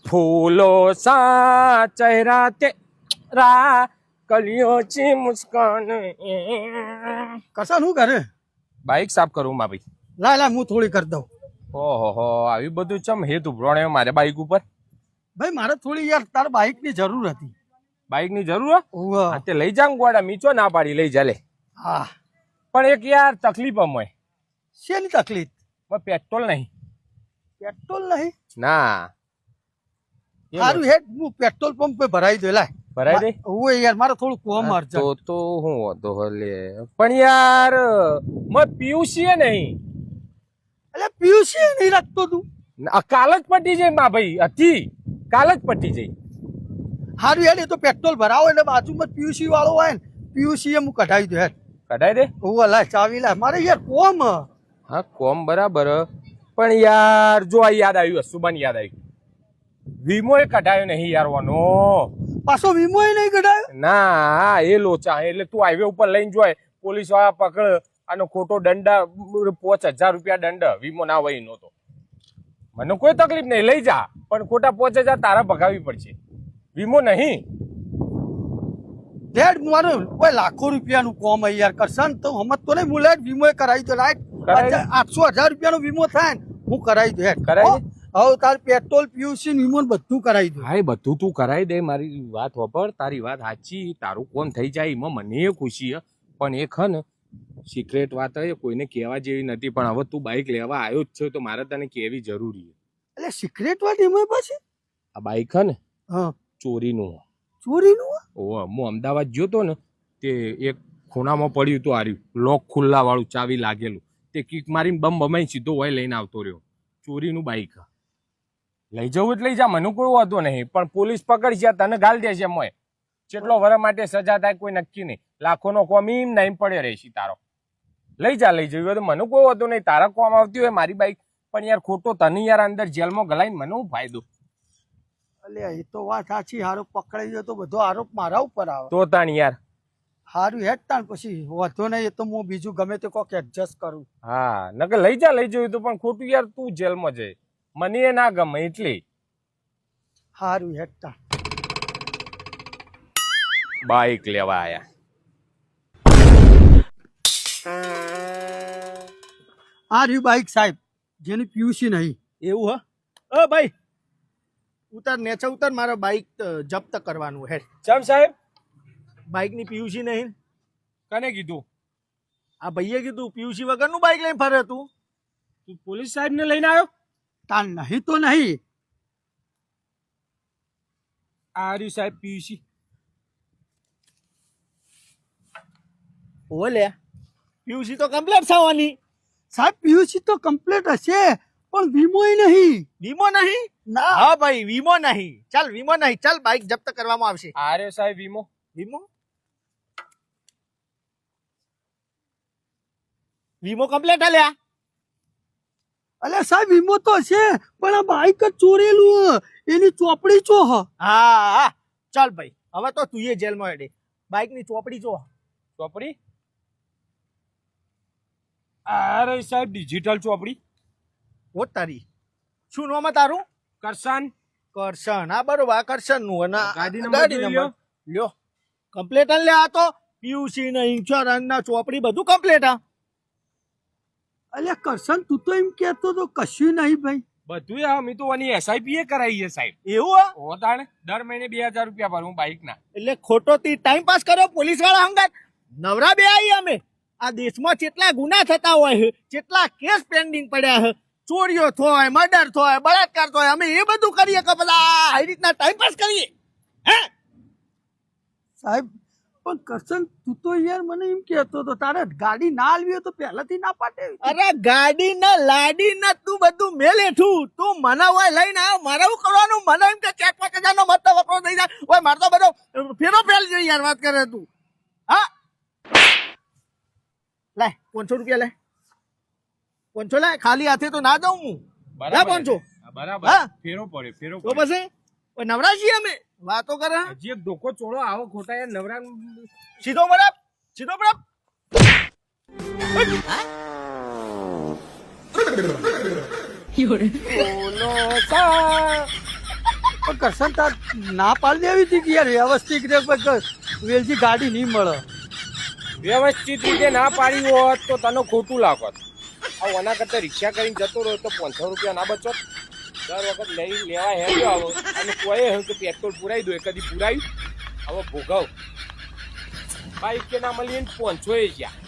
फूलो सा चेहरा तेरा कलियों की मुस्कान કસા શું કરે? બાઈક સાફ કરું માં ભાઈ. લા હું થોડી કરી દઉં. ઓહો આવી બધું ચમ હેતુ ભ્રોણે મારે બાઈક ઉપર. ભાઈ મારે થોડી યાર તાર બાઇક ની જરૂર હતી. બાઈક ની જરૂર હા તે લઈ જાઉં ગોડા મીચો ના પાડી લઈ જા લે. હા પણ એક યાર તકલીફ અમય. શેની તકલીફ? પેટ્રોલ નહીં. પેટ્રોલ નહીં? ના સારું હેડ હું પેટ્રોલ પંપ પે ભરાઈ દે લાય. ભરાઈ દે. ઓય યાર મારે થોડું કોમ અર્જન્ટ. તો હું હોતો લે પણ યાર મ પીયુસી નહીં. એટલે પીયુસી નહીં રાખતો તું? કાલ જ પટી જાય માં ભાઈ હતી કાલ જ પટી જાય. સારું હેડ એ તો પેટ્રોલ ભરાવો એટલે બાજુમાં પીયુસી વાળો હોય ને પીયુસી હું કઢાવી દઉં હેડ. કઢાઈ દે. ઓવા લાય ચાવી લાય મારે યાર કોમ. હા કોમ બરાબર પણ યાર જો આ યાદ આવ્યું સુબાન યાદ આવ્યું વીમો એ કઢાયો નહીં યાર વાનો. પાછો વીમો નહીં કઢાયો? ના એ લોચા એટલે તું હાઈવે ઉપર લઈને જોય પોલીસ વાળા પકડ આનો ખોટો દંડ 5,000 રૂપિયા દંડ વીમો ના વહી નતો. મને કોઈ તકલીફ નહીં લઈ જા પણ ખોટા 5,000 તારા ભગાવી પડશે. વીમો નહીં ડેડ મારું કોઈ લાખો રૂપિયાનું કોમ યાર કરશન તો હમત તો નહીં મુલે વીમો કરાવી દો લાઈટ 800,000 રૂપિયાનો વીમો થાય ને હું કરાવી દઉં હેડ. કરાવી દે. હવે તાર પેટ્રોલ પીયુસી વીમો બધું કરાવી દઉં. હા બધું તું કરાવી દે મારી વાત વાપર તારી વાત સાચી તારું કોમ થઈ જાય એમાં મને એ ખુશી પણ એ ખન સિક્રેટ વાત એ કોઈને કહેવા જેવી નથી પણ હવે તું બાઈક લેવા આવ્યો જ છે તો મારે તને કહેવી જરૂરી છે. એટલે સિક્રેટ વાત એમાં પાછી? આ બાઈક છે ને હા ચોરીનું. ચોરીનું? ઓહ હું અમદાવાદ ગયો તો ને તે એક ખૂણામાં પડ્યું હતું આર્યું લોક ખુલ્લા વાળું ચાવી લાગેલું તે કિક મારીને બમ બમાઈ સીધો હોય લઈને આવતો રહ્યો. ચોરીનું બાઈક લઈ જવું જ લઈ જા મને કોઈ વાંધો નહીં પણ પોલીસ પકડશે તને ગાલ દેશે મોય. કેટલો વર માટે સજા થાય કોઈ નક્કી નહીં. લાખોનો કોમ એમ નહીં પડ્યો રહેશે તારો. લઈ જા લઈ જવું હોય તો મને કોઈ વાંધો નહીં તારા કોમ આવતી હોય મારી બાઈક પણ યાર ખોટો તને યાર અંદર જેલમાં ગલાઈને મને શું ફાયદો? અલ્યા એ તો વાત સાચી. હારો પકડાઈ ગયો તો બધો આરોપ મારા ઉપર આવે તો તાણ યાર હારું હેડ તાણ પછી વધો નહીં એ તો હું બીજું ગમે તે કોક એડજસ્ટ કરું. હા નકર લઈ જા લઈ જવું તો પણ ખોટું યાર તું જેલમાં જઈ મને એ ના ગમે એટલે. હારું હેડ તાણ. બાઈક લેવા આયા. આ રહ્યું બાઈક સાહેબ જેની પીયુસી નહીં. એવું હ ભાઈ ઉતાર નેચે ઉતાર મારો બાઈક જપ્ત કરવાનું હેડ. ચમ સાહેબ બાઈક ની પીયુસી નહીં. કને કીધું? આ ભાઈએ કીધું પીયુસી વગરનું બાઈક લઈને ફરે તું પોલીસ સાહેબ ને લઈને આવ્યો? તાન નહીં તો નહીં. આ રહ્યું સાહેબ પીયુસી. ઓલે પીયુસી તો કમ્પ્લીટ થવાની. સાહેબ પીયુસી તો કમ્પ્લીટ હશે પણ વીમો નહીં. વીમો નહીં? ના હા ભાઈ વીમો નહીં. ચાલ વીમો નહીં. ચાલ બાઈક જપ્ત કરવામાં આવશે. આ રહ્યો સાહેબ વીમો. વીમો વીમો કમ્પ્લીટ હાલ્યા. અલ્યા સાહેબ વીમો તો છે પણ આ બાઈક જ ચોરેલું એની ચોપડી ચો હ. હા ચાલ ભાઈ હવે તો તું એ જેલમાં હેડે. બાઈક ની ચોપડી જો. ચોપડી? અરે સાહેબ ડિજિટલ ચોપડી. ઓ તારી શું નામ તારું? કરશન. કરશન. હા બરોબર કરશન નું ગાડી નંબર લ્યો કમ્પ્લીટ લે. આ તો પીયુસી ને ઇન્સ્યોરન્સ ના ચોપડી બધું કમ્પ્લીટ. હા અલ્યા કરશન તું તો એમ કેતો તો કશું નહીં ભાઈ. બધું અમે તો આની એસઆઈપી એ કરાવી છે સાહેબ. એવું હો તાણે દર મહિને 2,000 રૂપિયા ભરું બાઈક ના. એટલે ખોટો તી ટાઈમ પાસ કર્યો પોલીસ વાળા હંગાત નવરા બે આવી અમે. આ દેશમાં કેટલા ગુના થતા હોય કેટલા કેસ પેન્ડિંગ પડ્યા છે. ચોરીઓ થાય મર્ડર થાય બળાત્કાર થાય અમે એ બધું કરીએ કે બધા આવી રીતના ટાઈમ પાસ કરીએ હે સાહેબ પણ કરશન તું તો યાર મને એમ કેતો તો તારે ગાડી ના આલવી હોય તો પહેલાથી ના પાટે. અરે ગાડી ના લાડી ના તું બધું મેલે ઠું તું મને હોય લઈને આવ મારે શું કરવાનું? મને એમ કે 4-5 હજાર નો મત વકરો થઈ જાય હોય મારે તો બધો ફેરો ફેલ જોઈએ યાર વાત કરે તું. હા લાય 500 રૂપિયા લાય 500 લાય ખાલી હાથે તો ના દઉં હું. લાય 500 બરાબર. હા ફેરો પડે ફેરો તો પછી નવરા છીએ અમે વાતો કરે. હજી એક ધોકો ચોળો આવો ખોટા યાર નવરા. સીધો બરાબર સીધો બરાબર. બોલો સા કરશન તાર ના પાડી દેવી હતી કે યાર વ્યવસ્થિત રીતે વેલજી ગાડી નહીં મળે. વ્યવસ્થિત રીતે ના પાડી હોત તો તને ખોટું લાગત. આ ઓના કરતા રિક્ષા કરીને જતો રહ્યો તો 500 રૂપિયા ના બચોત. દર વખત લઈ લેવા હેડ્યો આવો અને કોઈ હવે કે પેટ્રોલ પુરાઈ દો, કદી પુરાયું. હવે ભોગવ બાઈક કે ના મળી 500 એ જ્યાં